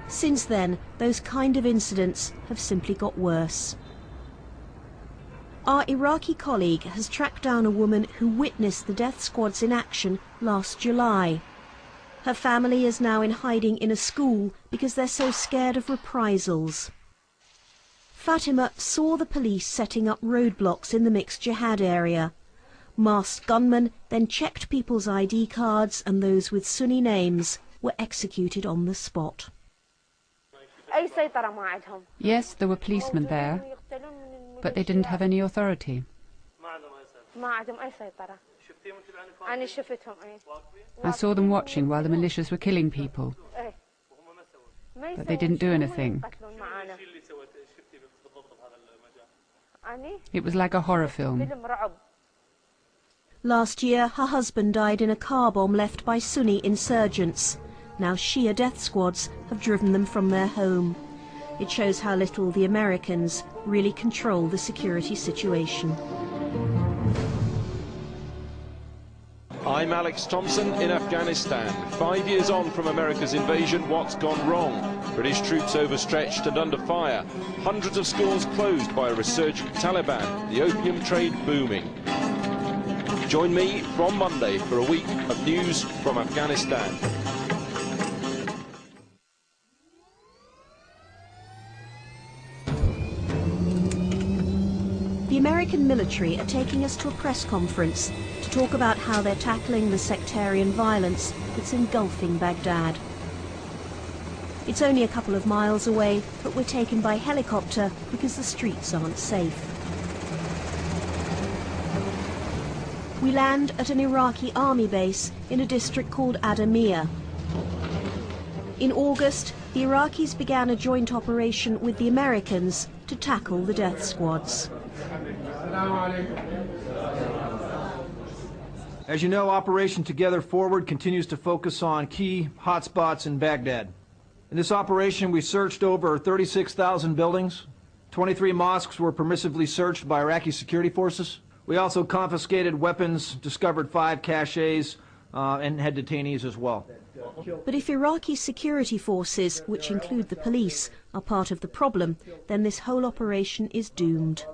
Since then, those kind of incidents have simply got worse. Our Iraqi colleague has tracked down a woman who witnessed the death squads in action last July. Her family is now in hiding in a school because they're so scared of reprisals. Fatima saw the police setting up roadblocks in the mixed jihad area. Masked gunmen then checked people's ID cards, and those with Sunni names were executed on the spot. Yes, there were policemen there, but they didn't have any authority. I saw them watching while the militias were killing people, but they didn't do anything. It was like a horror film. Last year, her husband died in a car bomb left by Sunni insurgents. Now Shia death squads have driven them from their home. It shows how little the Americans really control the security situation. I'm Alex Thompson in Afghanistan. 5 years on from America's invasion, what's gone wrong? British troops overstretched and under fire. Hundreds of schools closed by a resurgent Taliban. The opium trade booming. Join me from Monday for a week of news from Afghanistan. The American military are taking us to a press conference to talk about how they're tackling the sectarian violence that's engulfing Baghdad. It's only a couple of miles away, but we're taken by helicopter because the streets aren't safe. We land at an Iraqi army base in a district called Adamiyah. In August, the Iraqis began a joint operation with the Americans to tackle the death squads. As you know, Operation Together Forward continues to focus on key hotspots in Baghdad. In this operation, we searched over 36,000 buildings. 23 mosques were permissively searched by Iraqi security forces. We also confiscated weapons, discovered 5 caches, and had detainees as well. But if Iraqi security forces, which include the police, are part of the problem, then this whole operation is doomed.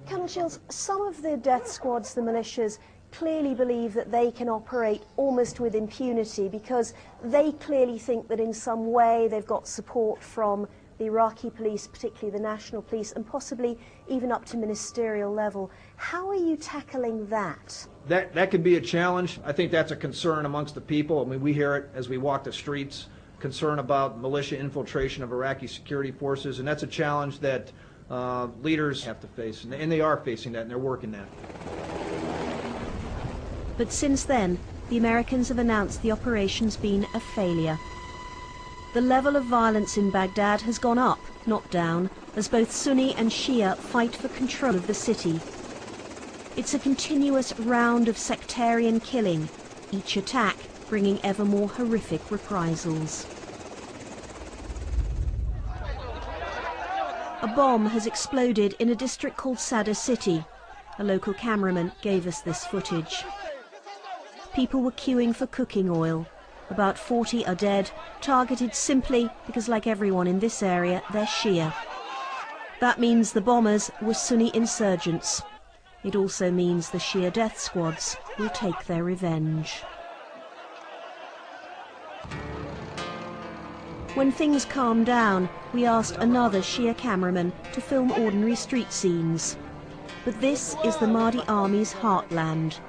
Colonel Shields, some of the death squads, the militias, clearly believe that they can operate almost with impunity because they clearly think that in some way they've got support from the Iraqi police, particularly the national police, and possibly even up to ministerial level. How are you tackling that? That could be a challenge. I think that's a concern amongst the people. I mean, we hear it as we walk the streets, concern about militia infiltration of Iraqi security forces, and that's a challenge that leaders have to face, and they are facing that, and they're working that. But since then, the Americans have announced the operation's been a failure. The level of violence in Baghdad has gone up, not down, as both Sunni and Shia fight for control of the city. It's a continuous round of sectarian killing, each attack bringing ever more horrific reprisals. A bomb has exploded in a district called Sadr City. A local cameraman gave us this footage. People were queuing for cooking oil. About 40 are dead, targeted simply because, like everyone in this area, they're Shia. That means the bombers were Sunni insurgents. It also means the Shia death squads will take their revenge. When things calmed down, we asked another Shia cameraman to film ordinary street scenes. But this is the Mahdi army's heartland.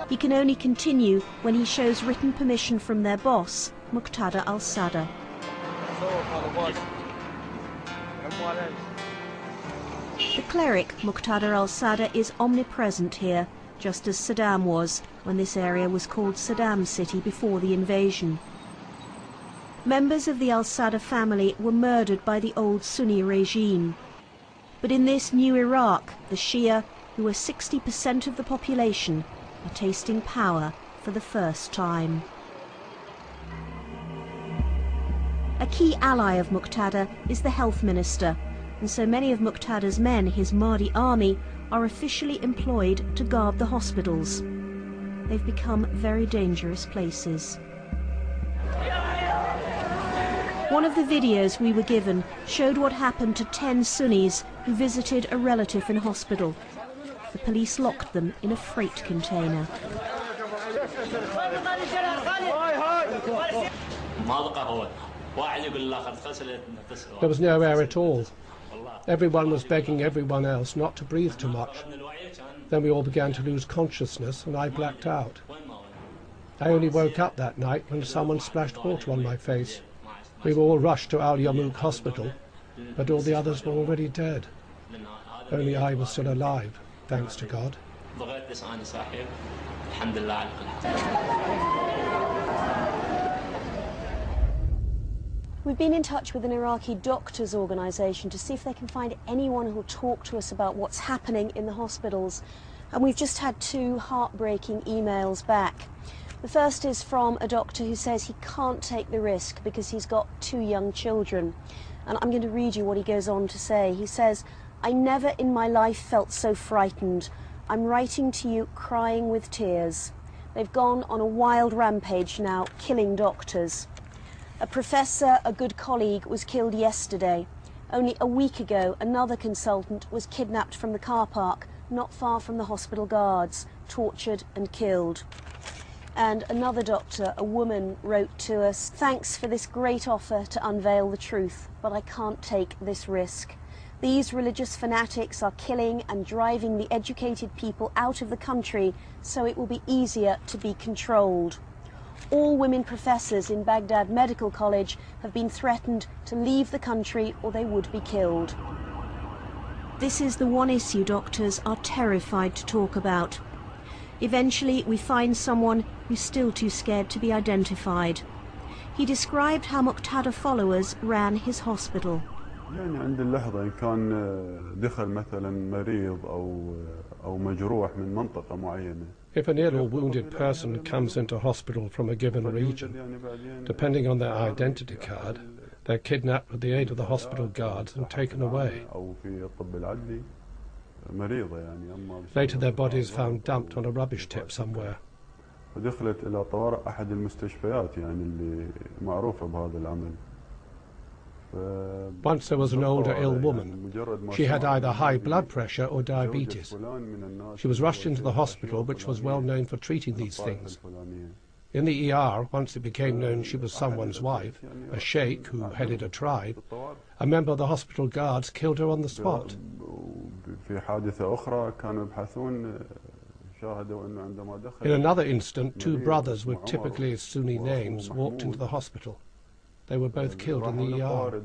He can only continue when he shows written permission from their boss, Muqtada al-Sadr. The cleric, Muqtada al-Sadr, is omnipresent here, just as Saddam was when this area was called Saddam City before the invasion. Members of the al-Sadr family were murdered by the old Sunni regime. But in this new Iraq, the Shia, who are 60% of the population, are tasting power for the first time. A key ally of Muqtada is the health minister, and so many of Muqtada's men, his Mahdi army, are officially employed to guard the hospitals. They've become very dangerous places. One of the videos we were given showed what happened to 10 Sunnis who visited a relative in hospital. The police locked them in a freight container. There was no air at all. Everyone was begging everyone else not to breathe too much. Then we all began to lose consciousness and I blacked out. I only woke up that night when someone splashed water on my face. We were all rushed to Al Yarmouk hospital, but all the others were already dead. Only I was still alive, thanks to God. We've been in touch with an Iraqi doctors' organisation to see if they can find anyone who'll talk to us about what's happening in the hospitals. And we've just had 2 heartbreaking emails back. The first is from a doctor who says he can't take the risk because he's got 2 young children. And I'm going to read you what he goes on to say. He says, "I never in my life felt so frightened. I'm writing to you crying with tears. They've gone on a wild rampage now, killing doctors. A professor, a good colleague, was killed yesterday. Only a week ago, another consultant was kidnapped from the car park, not far from the hospital guards, tortured and killed." And another doctor, a woman, wrote to us, "Thanks for this great offer to unveil the truth, but I can't take this risk. These religious fanatics are killing and driving the educated people out of the country, so it will be easier to be controlled. All women professors in Baghdad Medical College have been threatened to leave the country or they would be killed." This is the one issue doctors are terrified to talk about. Eventually we find someone who's still too scared to be identified. He described how Muqtada followers ran his hospital. If an ill or wounded person comes into hospital from a given region, depending on their identity card, they're kidnapped with the aid of the hospital guards and taken away. Later their bodies found dumped on a rubbish tip somewhere. Once there was an older ill woman. She had either high blood pressure or diabetes. She was rushed into the hospital, which was well known for treating these things. In the ER, once it became known she was someone's wife, a sheikh who headed a tribe, a member of the hospital guards killed her on the spot. In another incident, 2 brothers with typically Sunni names walked into the hospital. They were both killed in the ER.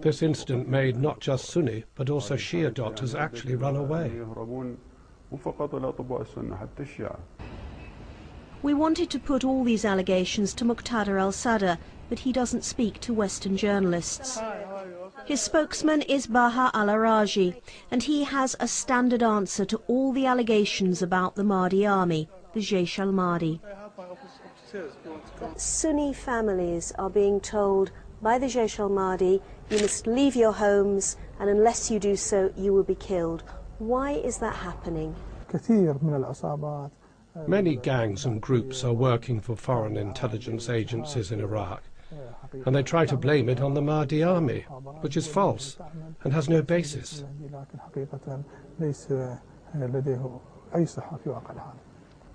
This incident made not just Sunni, but also Shia doctors actually run away. We wanted to put all these allegations to Muqtada al-Sadr, but he doesn't speak to Western journalists. His spokesman is Baha al-Araji, and he has a standard answer to all the allegations about the Mahdi army, the Jaish al-Mahdi. Sunni families are being told by the Jaish al-Mahdi, you must leave your homes, and unless you do so, you will be killed. Why is that happening? Many gangs and groups are working for foreign intelligence agencies in Iraq, and they try to blame it on the Mahdi army, which is false and has no basis.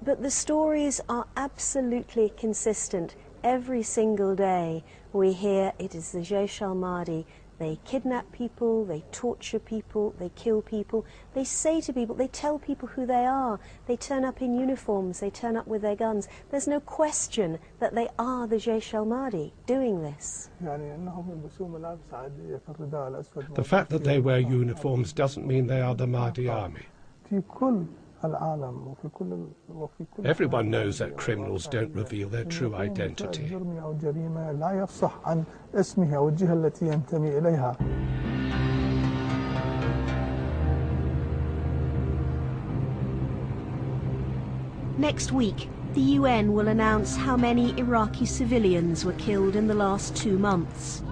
But the stories are absolutely consistent. Every single day we hear it is the Jaish al-Mahdi. They kidnap people, they torture people, they kill people. They say to people, they tell people who they are. They turn up in uniforms, they turn up with their guns. There's no question that they are the Jaish al-Mahdi doing this. The fact that they wear uniforms doesn't mean they are the Mahdi army. Everyone knows that criminals don't reveal their true identity. Next week, the UN will announce how many Iraqi civilians were killed in the last 2 months.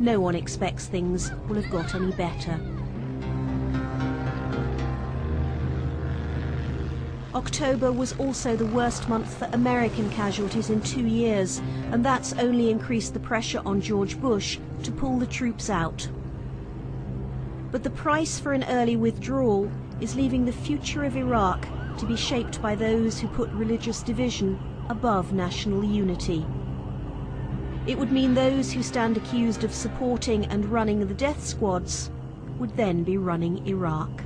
No one expects things will have got any better. October was also the worst month for American casualties in 2 years, and that's only increased the pressure on George Bush to pull the troops out. But the price for an early withdrawal is leaving the future of Iraq to be shaped by those who put religious division above national unity. It would mean those who stand accused of supporting and running the death squads would then be running Iraq.